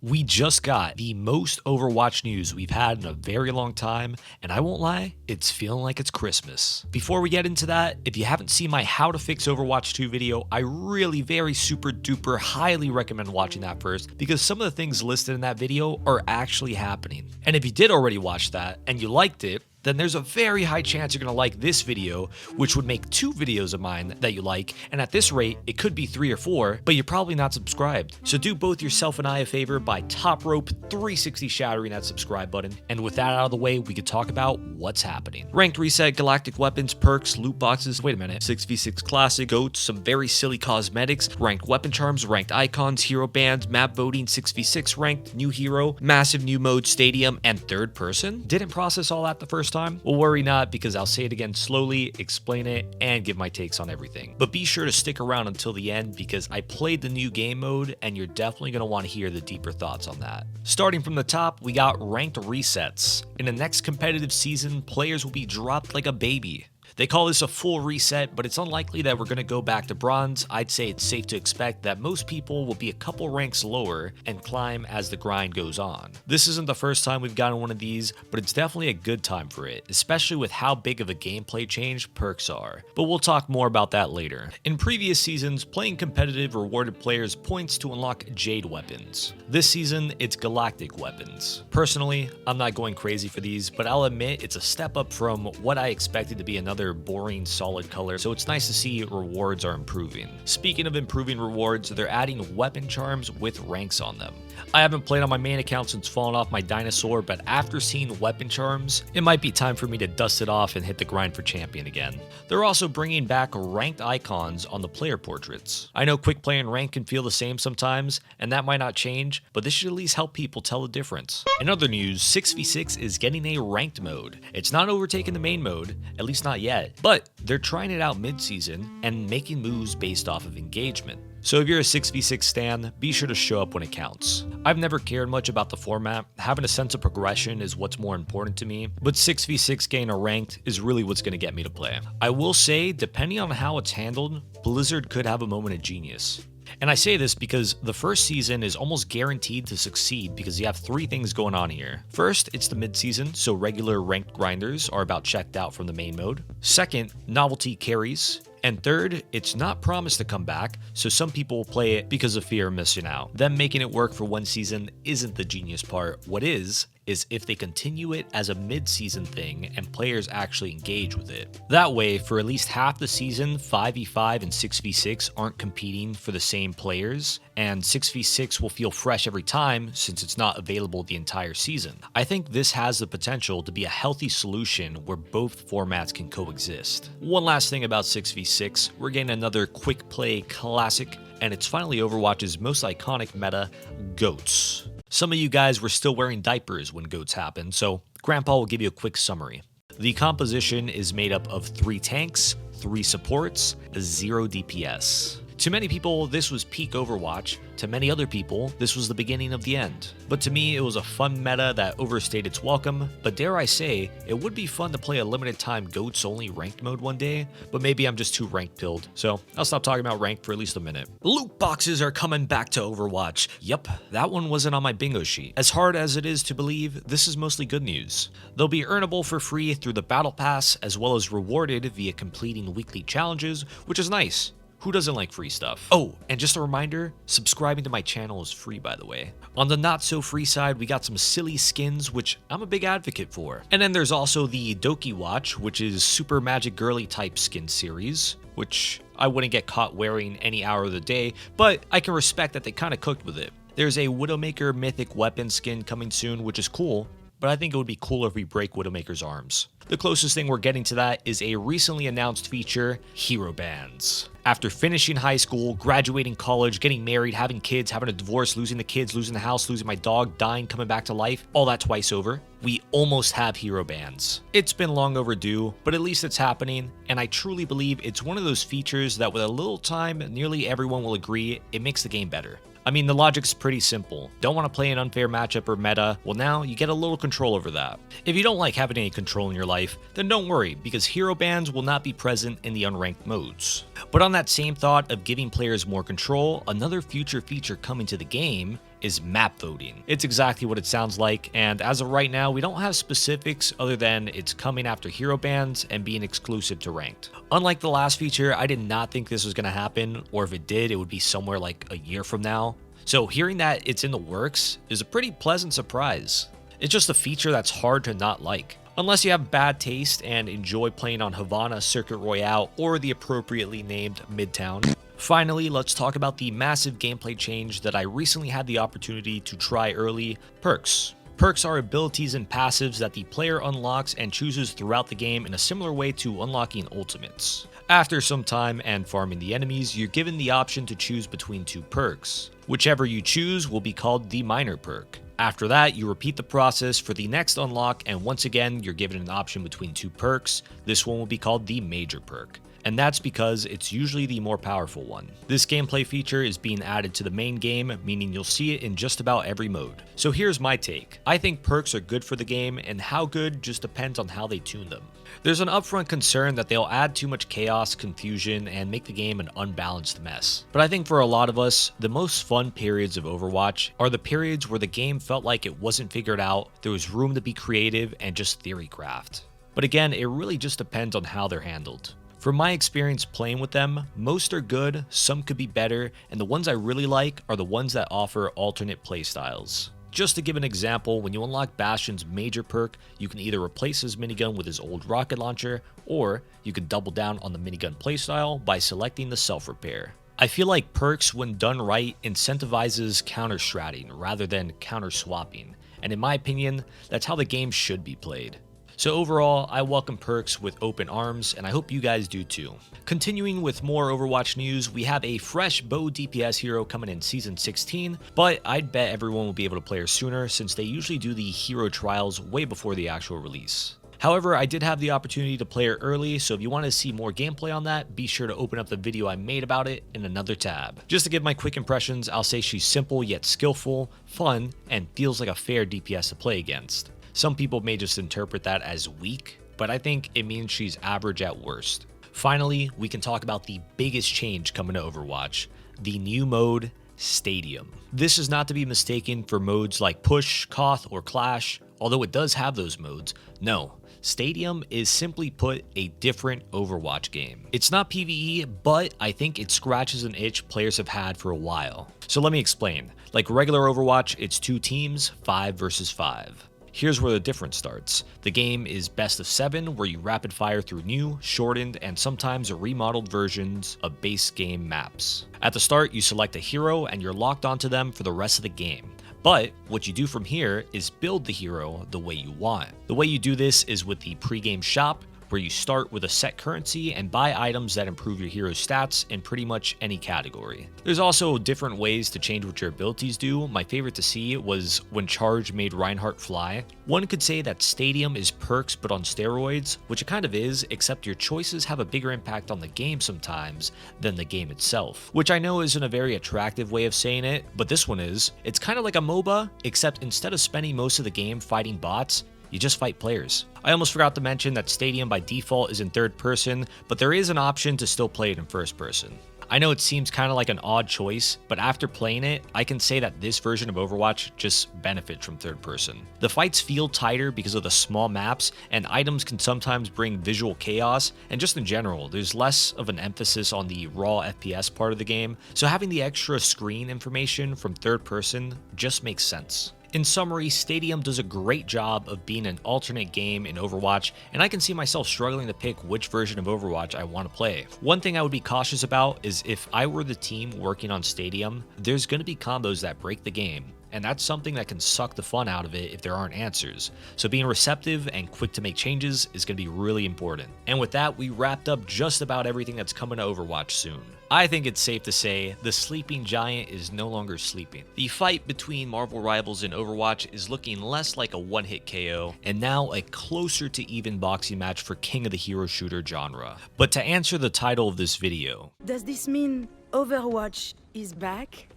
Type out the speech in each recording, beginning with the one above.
We just got the most Overwatch news we've had in a very long time, and I won't lie, it's feeling like it's Christmas. Before we get into that, if you haven't seen my How to Fix Overwatch 2 video, I really very super duper highly recommend watching that first, because some of the things listed in that video are actually happening. And if you did already watch that, and you liked it, then there's a very high chance you're going to like this video, which would make 2 videos of mine that you like, and at this rate, it could be 3 or 4, but you're probably not subscribed. So do both yourself and I a favor by top rope 360 shattering that subscribe button, and with that out of the way, we could talk about what's happening. Ranked reset, galactic weapons, perks, loot boxes, wait a minute, 6v6 classic, goats, some very silly cosmetics, ranked weapon charms, ranked icons, hero bands, map voting, 6v6 ranked, new hero, massive new mode, stadium, and third person. Didn't process all that the first time? Well, worry not, because I'll say it again slowly, explain it, and give my takes on everything. But be sure to stick around until the end, because I played the new game mode, and you're definitely going to want to hear the deeper thoughts on that. Starting from the top, we got ranked resets. In the next competitive season, players will be dropped like a baby. They call this a full reset, but it's unlikely that we're going to go back to bronze. I'd say it's safe to expect that most people will be a couple ranks lower and climb as the grind goes on. This isn't the first time we've gotten one of these, but it's definitely a good time for it, especially with how big of a gameplay change perks are. But we'll talk more about that later. In previous seasons, playing competitive rewarded players points to unlock Jade weapons. This season, it's galactic weapons. Personally, I'm not going crazy for these, but I'll admit it's a step up from what I expected to be another boring solid color, so it's nice to see rewards are improving. Speaking of improving rewards, they're adding weapon charms with ranks on them. I haven't played on my main account since falling off my dinosaur, but after seeing weapon charms, it might be time for me to dust it off and hit the grind for champion again. They're also bringing back ranked icons on the player portraits. I know quick play and rank can feel the same sometimes, and that might not change, but this should at least help people tell the difference. In other news, 6v6 is getting a ranked mode. It's not overtaking the main mode, at least not yet, but they're trying it out mid-season and making moves based off of engagement. So if you're a 6v6 stan, be sure to show up when it counts. I've never cared much about the format, having a sense of progression is what's more important to me, but 6v6 getting a ranked is really what's going to get me to play. I will say, depending on how it's handled, Blizzard could have a moment of genius. And I say this because the first season is almost guaranteed to succeed because you have 3 things going on here. First, it's the mid-season, so regular ranked grinders are about checked out from the main mode. Second, novelty carries. And third, it's not promised to come back, so some people will play it because of fear of missing out. Them making it work for one season isn't the genius part. What is if they continue it as a mid-season thing and players actually engage with it. That way, for at least half the season, 5v5 and 6v6 aren't competing for the same players, and 6v6 will feel fresh every time since it's not available the entire season. I think this has the potential to be a healthy solution where both formats can coexist. One last thing about 6v6, we're getting another quick play classic, and it's finally Overwatch's most iconic meta, goats. Some of you guys were still wearing diapers when goats happened, so Grandpa will give you a quick summary. The composition is made up of 3 tanks, 3 supports, 0 DPS. To many people, this was peak Overwatch. To many other people, this was the beginning of the end. But to me, it was a fun meta that overstayed its welcome, but dare I say, it would be fun to play a limited time GOATS only ranked mode one day, but maybe I'm just too ranked pilled, so I'll stop talking about ranked for at least a minute. Loot boxes are coming back to Overwatch. Yep, that one wasn't on my bingo sheet. As hard as it is to believe, this is mostly good news. They'll be earnable for free through the battle pass, as well as rewarded via completing weekly challenges, which is nice. Who doesn't like free stuff? Oh, and just a reminder, subscribing to my channel is free, by the way. On the not so free side, we got some silly skins, which I'm a big advocate for. And then there's also the Doki Watch, which is super magic girly type skin series, which I wouldn't get caught wearing any hour of the day, but I can respect that they kind of cooked with it. There's a Widowmaker mythic weapon skin coming soon, which is cool, but I think it would be cooler if we break Widowmaker's arms. The closest thing we're getting to that is a recently announced feature, hero bands. After finishing high school, graduating college, getting married, having kids, having a divorce, losing the kids, losing the house, losing my dog, dying, coming back to life, all that twice over, we almost have hero bands. It's been long overdue, but at least it's happening, and I truly believe it's one of those features that with a little time, nearly everyone will agree it makes the game better. I mean, the logic's pretty simple. Don't want to play an unfair matchup or meta? Well, now you get a little control over that. If you don't like having any control in your life, then don't worry, because hero bans will not be present in the unranked modes. But on that same thought of giving players more control, another future feature coming to the game is map voting. It's exactly what it sounds like, and as of right now, we don't have specifics other than it's coming after hero bans and being exclusive to ranked. Unlike the last feature, I did not think this was going to happen, or if it did, it would be somewhere like a year from now. So hearing that it's in the works is a pretty pleasant surprise. It's just a feature that's hard to not like. Unless you have bad taste and enjoy playing on Havana Circuit Royale or the appropriately named Midtown. Finally, let's talk about the massive gameplay change that I recently had the opportunity to try early, perks. Perks are abilities and passives that the player unlocks and chooses throughout the game in a similar way to unlocking ultimates. After some time and farming the enemies, you're given the option to choose between two perks. Whichever you choose will be called the minor perk. After that, you repeat the process for the next unlock, and once again, you're given an option between two perks. This one will be called the major perk, and that's because it's usually the more powerful one. This gameplay feature is being added to the main game, meaning you'll see it in just about every mode. So here's my take. I think perks are good for the game, and how good just depends on how they tune them. There's an upfront concern that they'll add too much chaos, confusion, and make the game an unbalanced mess. But I think for a lot of us, the most fun periods of Overwatch are the periods where the game felt like it wasn't figured out, there was room to be creative and just theory craft. But again, it really just depends on how they're handled. From my experience playing with them, most are good, some could be better, and the ones I really like are the ones that offer alternate playstyles. Just to give an example, when you unlock Bastion's major perk, you can either replace his minigun with his old rocket launcher, or you can double down on the minigun playstyle by selecting the self-repair. I feel like perks, when done right, incentivizes counter-stratting rather than counter-swapping, and in my opinion, that's how the game should be played. So overall, I welcome perks with open arms, and I hope you guys do too. Continuing with more Overwatch news, we have a fresh bow DPS hero coming in Season 16, but I'd bet everyone will be able to play her sooner since they usually do the hero trials way before the actual release. However, I did have the opportunity to play her early, so if you want to see more gameplay on that, be sure to open up the video I made about it in another tab. Just to give my quick impressions, I'll say she's simple yet skillful, fun, and feels like a fair DPS to play against. Some people may just interpret that as weak, but I think it means she's average at worst. Finally, we can talk about the biggest change coming to Overwatch, the new mode, Stadium. This is not to be mistaken for modes like Push, Koth, or Clash, although it does have those modes. No, Stadium is simply put a different Overwatch game. It's not PvE, but I think it scratches an itch players have had for a while. So let me explain. Like regular Overwatch, it's 2 teams, 5 versus 5. Here's where the difference starts. The game is best of 7, where you rapid fire through new, shortened, and sometimes remodeled versions of base game maps. At the start, you select a hero and you're locked onto them for the rest of the game. But what you do from here is build the hero the way you want. The way you do this is with the pregame shop, where you start with a set currency and buy items that improve your hero's stats in pretty much any category. There's also different ways to change what your abilities do. My favorite to see was when Charge made Reinhardt fly. One could say that Stadium is perks but on steroids, which it kind of is, except your choices have a bigger impact on the game sometimes than the game itself, which I know isn't a very attractive way of saying it, but this one is. It's kind of like a MOBA, except instead of spending most of the game fighting bots, you just fight players. I almost forgot to mention that Stadium by default is in third person, but there is an option to still play it in first person. I know it seems kind of like an odd choice, but after playing it, I can say that this version of Overwatch just benefits from third person. The fights feel tighter because of the small maps, and items can sometimes bring visual chaos, and just in general, there's less of an emphasis on the raw FPS part of the game, so having the extra screen information from third person just makes sense. In summary, Stadium does a great job of being an alternate game in Overwatch, and I can see myself struggling to pick which version of Overwatch I want to play. One thing I would be cautious about is if I were the team working on Stadium, there's going to be combos that break the game, and that's something that can suck the fun out of it if there aren't answers. So being receptive and quick to make changes is going to be really important. And with that, we wrapped up just about everything that's coming to Overwatch soon. I think it's safe to say the sleeping giant is no longer sleeping. The fight between Marvel rivals in Overwatch is looking less like a one-hit KO, and now a closer to even boxing match for King of the Hero Shooter genre. But to answer the title of this video, does this mean Overwatch is back?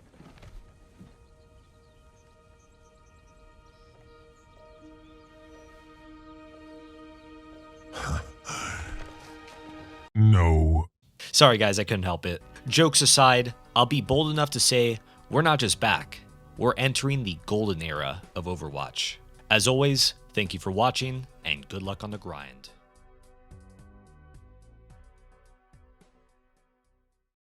No. Sorry guys, I couldn't help it. Jokes aside, I'll be bold enough to say we're not just back, we're entering the golden era of Overwatch. As always, thank you for watching, and good luck on the grind.